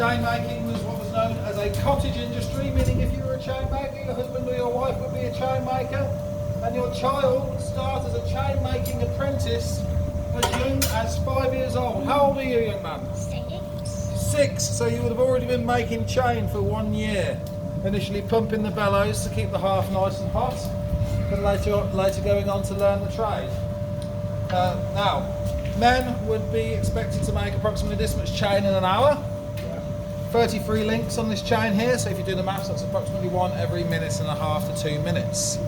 Chain making was what was known as a cottage industry, meaning if you were a chain maker, your husband or your wife would be a chain maker, and your child would start as a chain making apprentice as young as 5 years old. How old are you, young man? 6. 6, so you would have already been making chain for 1 year. Initially pumping the bellows to keep the hearth nice and hot, but later going on to learn the trade. Now, men would be expected to make approximately this much chain in an hour. 33 links on this chain here, so if you do the maths, that's approximately 1 every minute and a half to 2 minutes.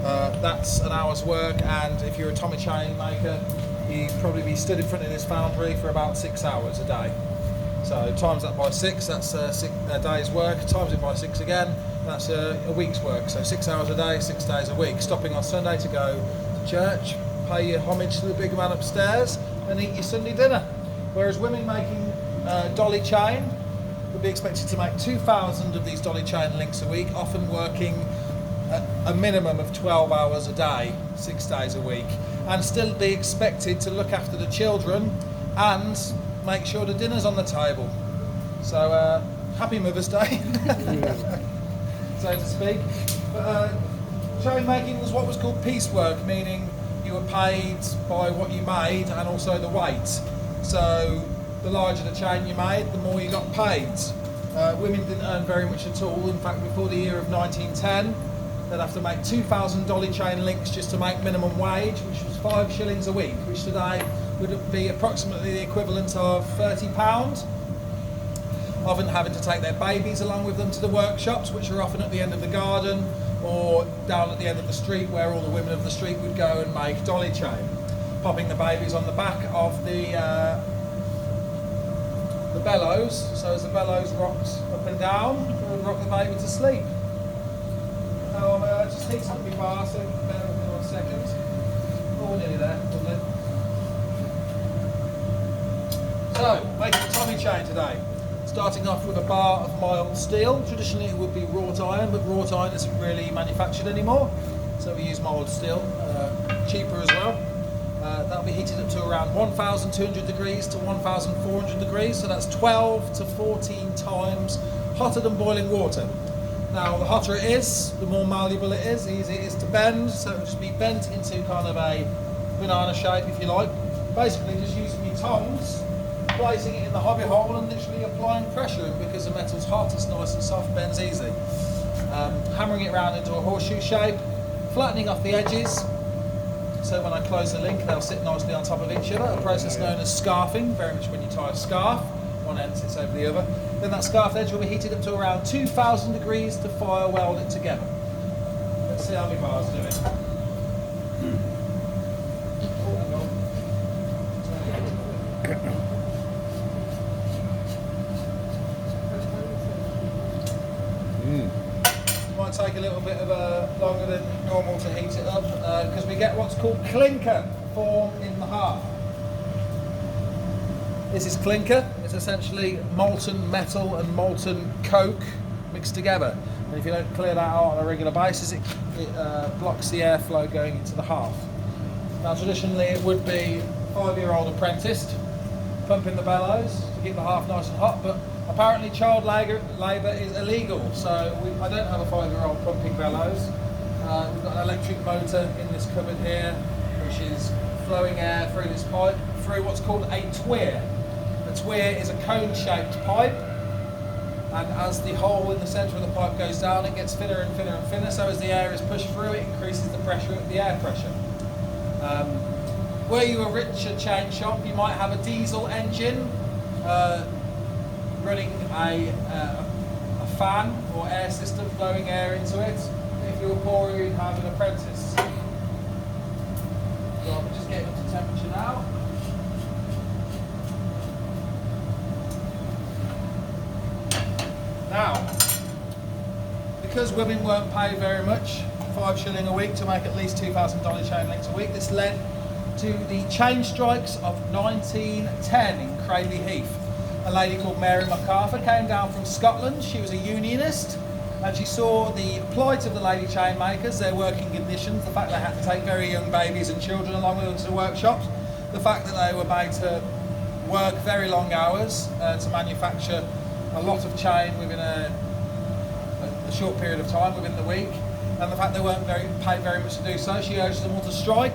That's an hour's work, and if you're a Tommy chain maker, you'd probably be stood in front of this foundry for about 6 hours a day. So times that by 6, that's a day's work. Times it by 6 again, that's a week's work. So 6 hours a day, 6 days a week. Stopping on Sunday to go to church, pay your homage to the big man upstairs, and eat your Sunday dinner. Whereas women making dolly chain would be expected to make 2,000 of these dolly chain links a week, often working a minimum of 12 hours a day, 6 days a week, and still be expected to look after the children and make sure the dinner's on the table. So happy Mother's Day, so to speak. But chain making was what was called piecework, meaning you were paid by what you made and also the weight. So the larger the chain you made, the more you got paid. Women didn't earn very much at all. In fact, before the year of 1910, they'd have to make 2,000 dolly chain links just to make minimum wage, which was 5 shillings a week, which today would be approximately the equivalent of £30. Often having to take their babies along with them to the workshops, which are often at the end of the garden or down at the end of the street, where all the women of the street would go and make dolly chain, popping the babies on the back of the bellows. So as the bellows rocked up and down, it would rock the baby to sleep. Now I'm just heating up my bar, so bear with me 1 second. Oh, we're nearly there, lovely. So, making a Tommy chain today. Starting off with a bar of mild steel. Traditionally it would be wrought iron, but wrought iron isn't really manufactured anymore. So we use mild steel, cheaper as well. That'll be heated up to around 1,200 degrees to 1,400 degrees. So that's 12 to 14 times hotter than boiling water. Now the hotter it is, the more malleable it is, the easier it is to bend. So it'll just be bent into kind of a banana shape, if you like. Basically just using your tongs, placing it in the hobby hole and literally applying pressure, and because the metal's hot, it's nice and soft, bends easy. Hammering it around into a horseshoe shape, flattening off the edges, so when I close the link they'll sit nicely on top of each other, a process known as scarfing, very much when you tie a scarf, one end sits over the other. Then that scarf edge will be heated up to around 2,000 degrees to fire weld it together. Let's see how my bar's doing. Might take a little bit of longer than normal to heat it up because we get what's called clinker formed in the hearth. This is clinker. It's essentially molten metal and molten coke mixed together. And if you don't clear that out on a regular basis, it blocks the airflow going into the hearth. Now traditionally it would be 5-year-old apprentice pumping the bellows to keep the hearth nice and hot, but apparently child labour is illegal, so I don't have a 5-year-old pumping bellows. We've got an electric motor in this cupboard here, which is flowing air through this pipe, through what's called a tweer. A tweer is a cone-shaped pipe, and as the hole in the centre of the pipe goes down, it gets thinner and thinner and thinner, so as the air is pushed through, it increases the pressure, the air pressure. Were you a richer chain shop, you might have a diesel engine running a fan or air system blowing air into it. If you were poorer, you'd have an apprentice. So I'm just getting up to temperature now. Now, because women weren't paid very much, 5 shilling a week to make at least 2,000 dolly chain links a week, this led to the chain strikes of 1910 in Crayley Heath. A lady called Mary MacArthur came down from Scotland. She was a unionist, and she saw the plight of the lady chain makers, their working conditions, the fact they had to take very young babies and children along with them to the workshops, the fact that they were made to work very long hours to manufacture a lot of chain within a short period of time, within the week, and the fact they weren't paid very much to do so, she urged them all to strike,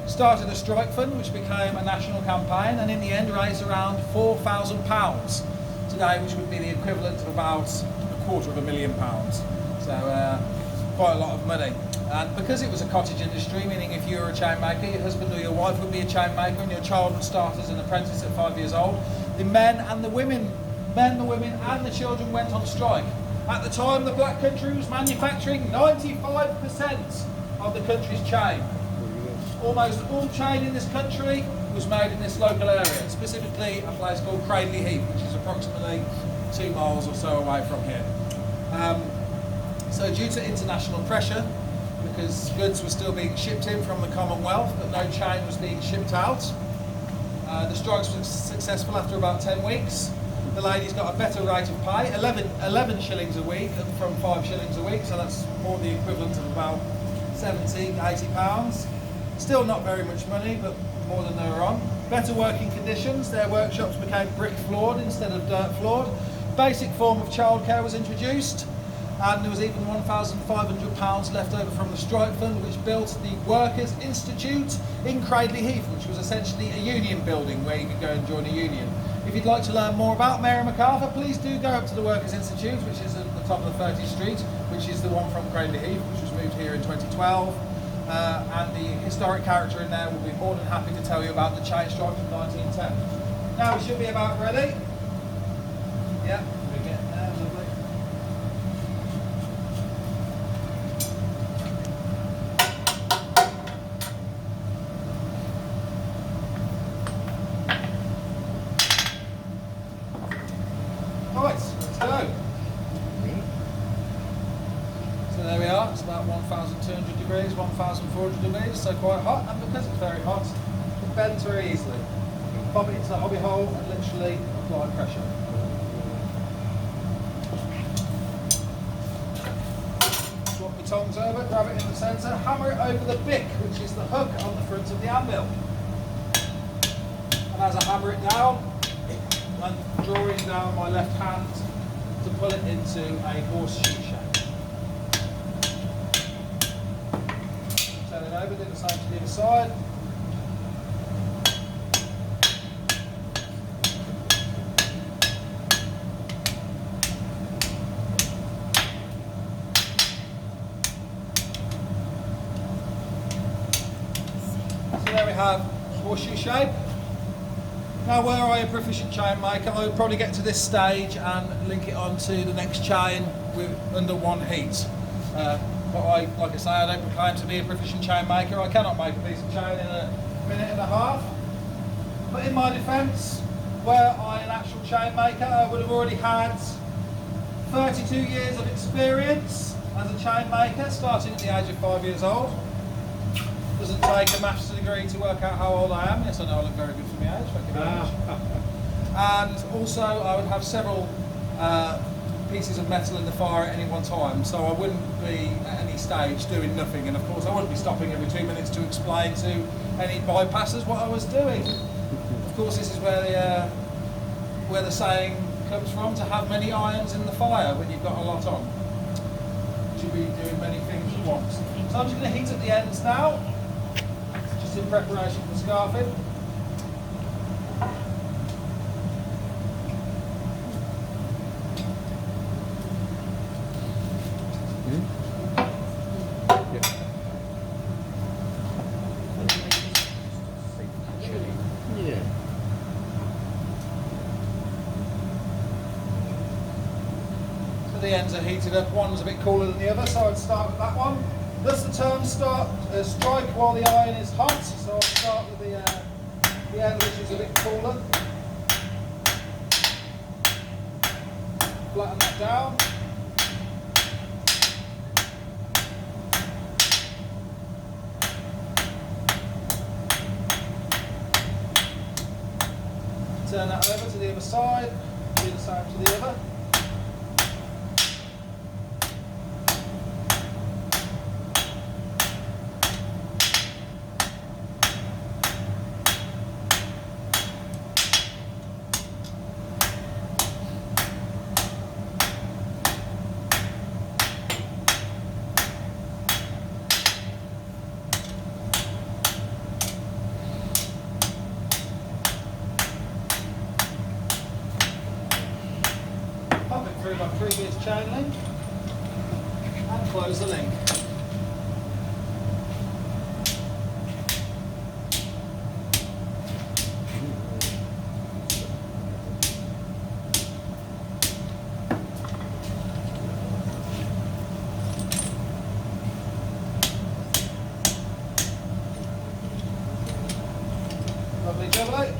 started a strike fund which became a national campaign, and in the end raised around £4,000 today, which would be the equivalent of about £250,000. So quite a lot of money. And because it was a cottage industry, meaning if you were a chain maker, your husband or your wife would be a chain maker and your child would start as an apprentice at 5 years old, the men, the women and the children went on strike. At the time, the black country was manufacturing 95% of the country's chain. Almost all chain in this country was made in this local area, specifically a place called Cradley Heath, which is approximately 2 miles or so away from here. So due to international pressure, because goods were still being shipped in from the Commonwealth, but no chain was being shipped out, the strikes were successful after about 10 weeks. The ladies got a better rate of pay, 11 shillings a week from 5 shillings a week, so that's more the equivalent of about 70, 80 pounds. Still not very much money, but more than they were on. Better working conditions, their workshops became brick floored instead of dirt floored. Basic form of childcare was introduced, and there was even £1,500 left over from the strike fund, which built the Workers' Institute in Cradley Heath, which was essentially a union building where you could go and join a union. If you'd like to learn more about Mary MacArthur, please do go up to the Workers' Institute, which is at the top of the 30th Street, which is the one from Cradley Heath, which was moved here in 2012. And the historic character in there will be more than happy to tell you about the chain strike from 1910. Now we should be about ready. Yeah, we're getting there, lovely. Right, let's go. So there we are, it's about 1,200 degrees, 1,400 degrees, so quite hot, and because it's very hot, it bends very easily. Pop it into the hobby hole and literally apply pressure. Swap the tongs over, grab it in the centre, hammer it over the bick, which is the hook on the front of the anvil. And as I hammer it down, I'm drawing down my left hand to pull it into a horseshoe shape. Turn it over, do the same to the other side. So there we have horseshoe shape. Now, were I a proficient chain maker, I would probably get to this stage and link it onto the next chain under one heat. But like I say, I don't proclaim to be a proficient chain maker. I cannot make a piece of chain in a minute and a half. But in my defence, were I an actual chain maker, I would have already had 32 years of experience as a chain maker, starting at the age of 5 years old. Doesn't take a maths degree to work out how old I am. Yes, I know I look very good for my age, thank you very much. And also I would have several pieces of metal in the fire at any one time, so I wouldn't be at any stage doing nothing, and of course I wouldn't be stopping every 2 minutes to explain to any bypassers what I was doing. Of course, this is where the saying comes from, to have many irons in the fire when you've got a lot on. You should be doing many things at once. So I'm just going to heat up the ends now, just in preparation for scarfing. The ends are heated up, one's a bit cooler than the other, so I'd start with that one. Thus the term strike while the iron is hot, so I'll start with the end which is a bit cooler. Flatten that down. Turn that over to the other side, do the same to the other. through my previous chain link and close the link. Lovely jubbly.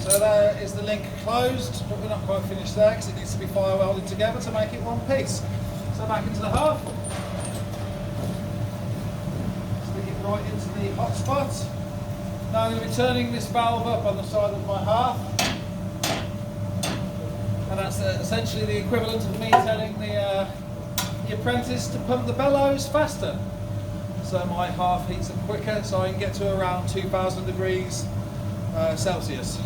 So there is the link closed, but we're not quite finished there because it needs to be fire welded together to make it one piece. So back into the hearth. Stick it right into the hot spot. Now I'm going to be turning this valve up on the side of my hearth. And that's essentially the equivalent of me telling the apprentice to pump the bellows faster. So my hearth heats up quicker, so I can get to around 2000 degrees Celsius.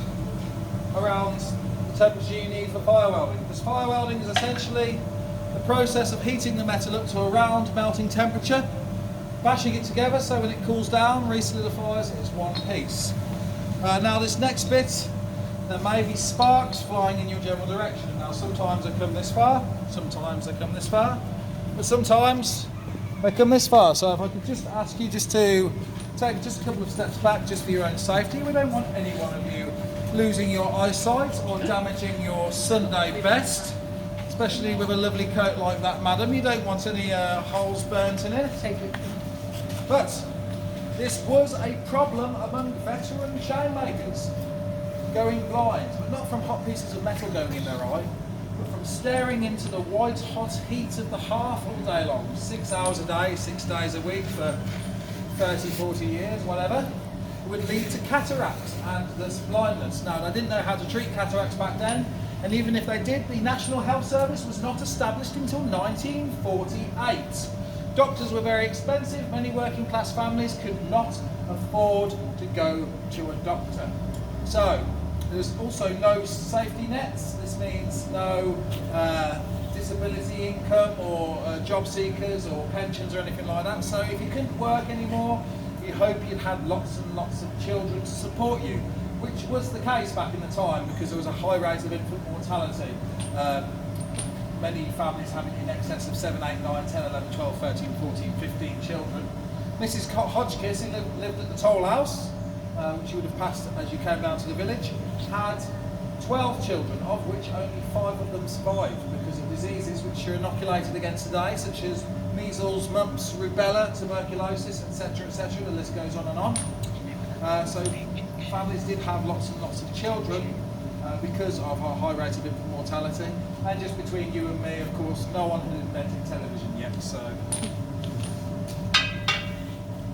Around the temperature you need for fire welding. Because fire welding is essentially the process of heating the metal up to around melting temperature, bashing it together so when it cools down, resolidifies, it's one piece. Now this next bit, there may be sparks flying in your general direction. Now sometimes they come this far, sometimes they come this far, but sometimes they come this far. So if I could just ask you just to take just a couple of steps back just for your own safety. We don't want any one of you losing your eyesight or damaging your Sunday best, especially with a lovely coat like that, madam. You don't want any holes burnt in it. But this was a problem among veteran chain makers, going blind, but not from hot pieces of metal going in their eye, but from staring into the white hot heat of the hearth all day long, 6 hours a day, 6 days a week for 30, 40 years, whatever. Would lead to cataracts and thus blindness. Now, they didn't know how to treat cataracts back then, and even if they did, the National Health Service was not established until 1948. Doctors were very expensive. Many working class families could not afford to go to a doctor. So, there's also no safety nets. This means no disability income or job seekers or pensions or anything like that. So if you couldn't work anymore, you hope you'd had lots and lots of children to support you, which was the case back in the time because there was a high rate of infant mortality. Many families having in excess of 7, 8, 9, 10, 11, 12, 13, 14, 15 children. Mrs. Hodgkiss, who lived at the toll house, which you would have passed as you came down to the village, had 12 children, of which only 5 of them survived because of diseases which are inoculated against today, such as measles, mumps, rubella, tuberculosis, etc., etc. The list goes on and on. So families did have lots and lots of children because of our high rate of infant mortality. And just between you and me, of course, no one had invented television yet. So,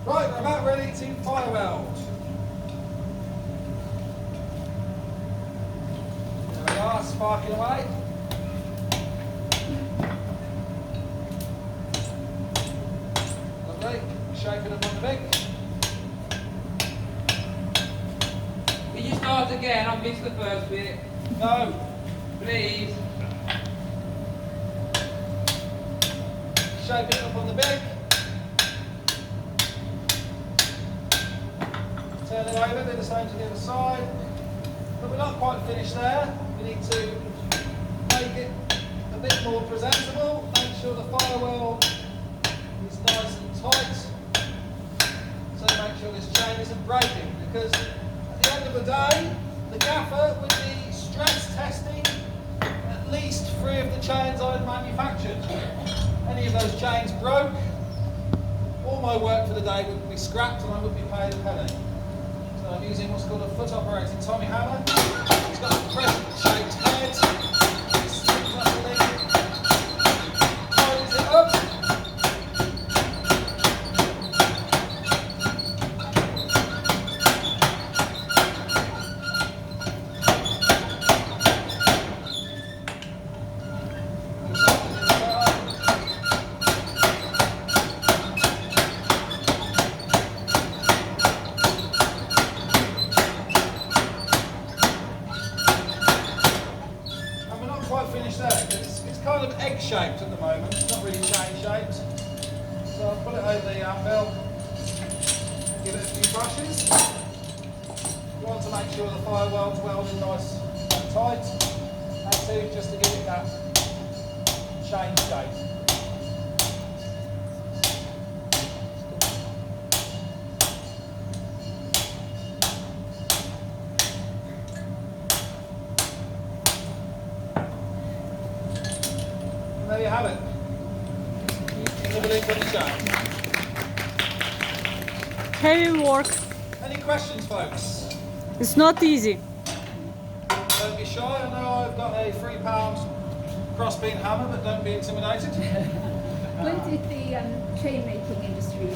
right, we're about ready to fire weld. There we are, sparking away. Shaking up on the big. Can you start again? I missed the first bit. No. Please. Shape it up on the big. Turn it over, do the same to the other side. But we're not quite finished there. We need to make it a bit more presentable. Make sure the fire weld is nice and tight. So make sure this chain isn't breaking, because at the end of the day, the gaffer would be stress testing at least 3 of the chains I had manufactured. Any of those chains broke, all my work for the day would be scrapped and I wouldn't be paid a penny. So I'm using what's called a foot operating Tommy hammer. It's got a crescent shaped head. It sticks up the lid, tightens it up. Shaped at the moment, it's not really chain shaped. So I'll put it over the anvil, give it a few brushes. You want to make sure the fire weld's welded nice and tight. and two just to give it that chain shape. And there you have it. Heavy work. Any questions, folks? It's not easy. Don't be shy. I know I've got a £3 crossbeam hammer, but don't be intimidated. When did the chain making industry